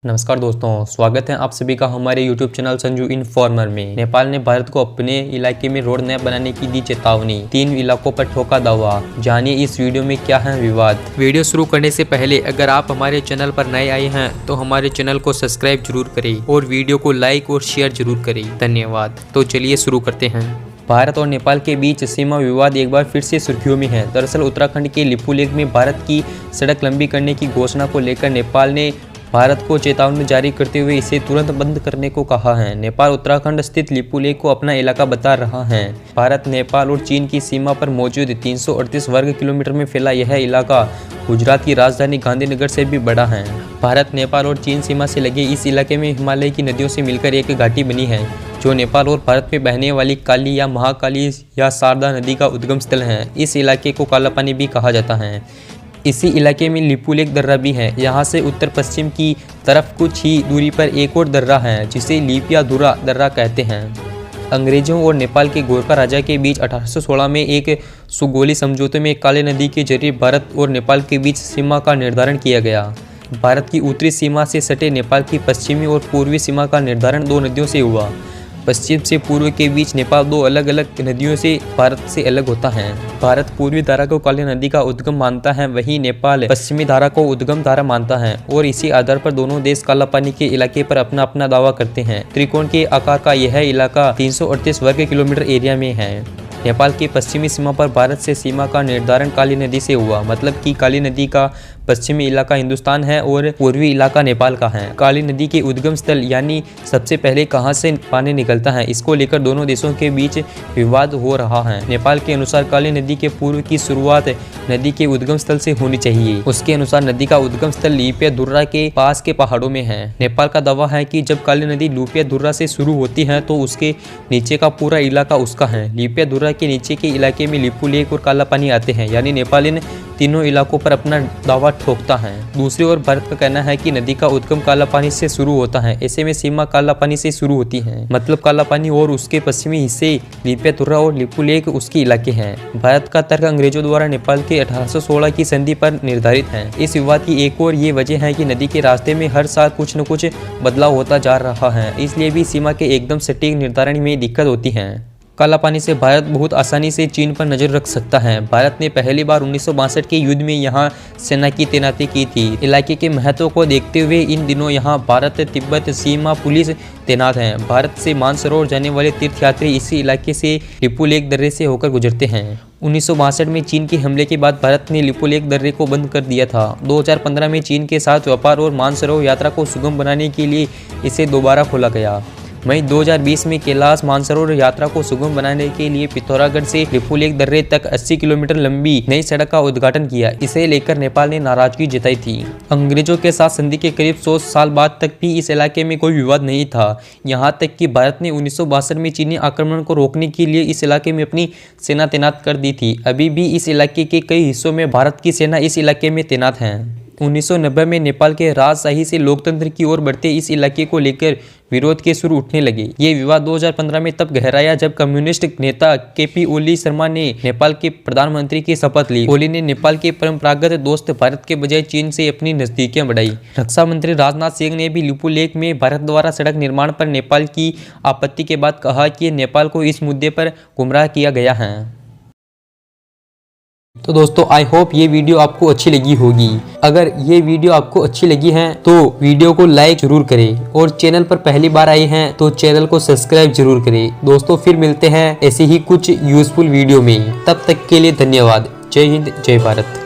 नमस्कार दोस्तों, स्वागत है आप सभी का हमारे YouTube चैनल संजू इन्फॉर्मर में। नेपाल ने भारत को अपने इलाके में रोड मैप बनाने की दी चेतावनी, 3 इलाकों पर ठोका दावा। जानिए इस वीडियो में क्या है विवाद। वीडियो शुरू करने से पहले अगर आप हमारे चैनल पर नए आए हैं तो हमारे चैनल को सब्सक्राइब जरूर करें और वीडियो को लाइक और शेयर जरूर करें, धन्यवाद। तो चलिए शुरू करते हैं। भारत और नेपाल के बीच सीमा विवाद एक बार फिर से सुर्खियों में है। दरअसल उत्तराखंड के लिपुलेख में भारत की सड़क लंबी करने की घोषणा को लेकर नेपाल ने भारत को चेतावनी जारी करते हुए इसे तुरंत बंद करने को कहा है। नेपाल उत्तराखंड स्थित लिपुलेख को अपना इलाका बता रहा है। भारत, नेपाल और चीन की सीमा पर मौजूद 338 वर्ग किलोमीटर में फैला यह इलाका गुजरात की राजधानी गांधीनगर से भी बड़ा है। भारत, नेपाल और चीन सीमा से लगे इस इलाके में हिमालय की नदियों से मिलकर एक घाटी बनी है, जो नेपाल और भारत में बहने वाली काली या महाकाली या शारदा नदी का उद्गम स्थल है। इस इलाके को काला पानी भी कहा जाता है। इसी इलाके में लिपुलेख दर्रा भी है। यहाँ से उत्तर पश्चिम की तरफ कुछ ही दूरी पर एक और दर्रा है, जिसे लिपियाधुरा दर्रा कहते हैं। अंग्रेजों और नेपाल के गोरखा राजा के बीच 1816 में एक सुगोली समझौते में काली नदी के जरिए भारत और नेपाल के बीच सीमा का निर्धारण किया गया। भारत की उत्तरी सीमा से सटे नेपाल की पश्चिमी और पूर्वी सीमा का निर्धारण 2 नदियों से हुआ। पश्चिम से पूर्व के बीच नेपाल 2 अलग अलग नदियों से भारत से अलग होता है। भारत पूर्वी धारा को काली नदी का उद्गम मानता है, वहीं नेपाल पश्चिमी धारा को उद्गम धारा मानता है और इसी आधार पर दोनों देश काला पानी के इलाके पर अपना अपना दावा करते हैं। त्रिकोण के आकार का यह इलाका 338 वर्ग किलोमीटर एरिया में है। नेपाल की पश्चिमी सीमा पर भारत से सीमा का निर्धारण काली नदी से हुआ, मतलब कि काली नदी का पश्चिमी इलाका हिंदुस्तान है और पूर्वी इलाका नेपाल का है। काली नदी के उद्गम स्थल यानी सबसे पहले कहां से पानी निकलता है, इसको लेकर दोनों देशों के बीच विवाद हो रहा है। नेपाल के अनुसार काली नदी के पूर्व की शुरुआत नदी के उद्गम स्थल से होनी चाहिए। उसके अनुसार नदी का उद्गम स्थल लिपियाधुरा के पास के पहाड़ों में है। नेपाल का दावा है कि जब काली नदी लिपियाधुरा से शुरू होती है तो उसके नीचे का पूरा इलाका उसका है। लिपियाधुरा के नीचे के इलाके में लिपुलेख और काला पानी आते हैं, यानी नेपाल इन तीनों इलाकों पर अपना दावा ठोकता है। दूसरी ओर भारत का कहना है कि नदी का उद्गम काला पानी से शुरू होता है, ऐसे में सीमा काला पानी से शुरू होती है, मतलब काला पानी और उसके पश्चिमी हिस्से लिपियाधुरा और लिपुलेख उसके इलाके हैं। भारत का तर्क अंग्रेजों द्वारा नेपाल के 1816 की संधि पर निर्धारित है। इस विवाद की एक और ये वजह है कि नदी के रास्ते में हर साल कुछ न कुछ बदलाव होता जा रहा है, इसलिए भी सीमा के एकदम सटीक निर्धारण में दिक्कत होती है। काला पानी से भारत बहुत आसानी से चीन पर नजर रख सकता है। भारत ने पहली बार 1962 के युद्ध में यहां सेना की तैनाती की थी। इलाके के महत्व को देखते हुए इन दिनों यहां भारत तिब्बत सीमा पुलिस तैनात है। भारत से मानसरोवर जाने वाले तीर्थयात्री इसी इलाके से लिपुलेख दर्रे से होकर गुजरते हैं। 1962 में चीन के हमले के बाद भारत ने लिपुलेख दर्रे को बंद कर दिया था। 2015 में चीन के साथ व्यापार और मानसरोवर यात्रा को सुगम बनाने के लिए इसे दोबारा खोला गया। मई 2020 में कैलाश मानसरोवर यात्रा को सुगम बनाने के लिए पिथौरागढ़ से लिपुलेख दर्रे तक 80 किलोमीटर लंबी नई सड़क का उद्घाटन किया। इसे लेकर नेपाल ने नाराजगी जताई थी। अंग्रेजों के साथ संधि के करीब 100 साल बाद तक भी इस इलाके में कोई विवाद नहीं था। यहाँ तक कि भारत ने 1962 में चीनी आक्रमण को रोकने के लिए इस इलाके में अपनी सेना तैनात कर दी थी। अभी भी इस इलाके के कई हिस्सों में भारत की सेना इस इलाके में तैनात है। 1990 में नेपाल के राजशाही से लोकतंत्र की ओर बढ़ते इस इलाके को लेकर विरोध के सुर उठने लगे। ये विवाद 2015 में तब गहराया जब कम्युनिस्ट नेता केपी ओली शर्मा ने नेपाल के प्रधानमंत्री की शपथ ली। ओली ने नेपाल के परंपरागत दोस्त भारत के बजाय चीन से अपनी नजदीकियां बढ़ाई। रक्षा मंत्री राजनाथ सिंह ने भी लिपुलेख में भारत द्वारा सड़क निर्माण पर नेपाल की आपत्ति के बाद कहा कि नेपाल को इस मुद्दे पर गुमराह किया गया है। तो दोस्तों, आई होप ये वीडियो आपको अच्छी लगी होगी। अगर ये वीडियो आपको अच्छी लगी है तो वीडियो को लाइक जरूर करें और चैनल पर पहली बार आए हैं तो चैनल को सब्सक्राइब जरूर करें। दोस्तों, फिर मिलते हैं ऐसे ही कुछ यूजफुल वीडियो में। तब तक के लिए धन्यवाद। जय हिंद, जय भारत।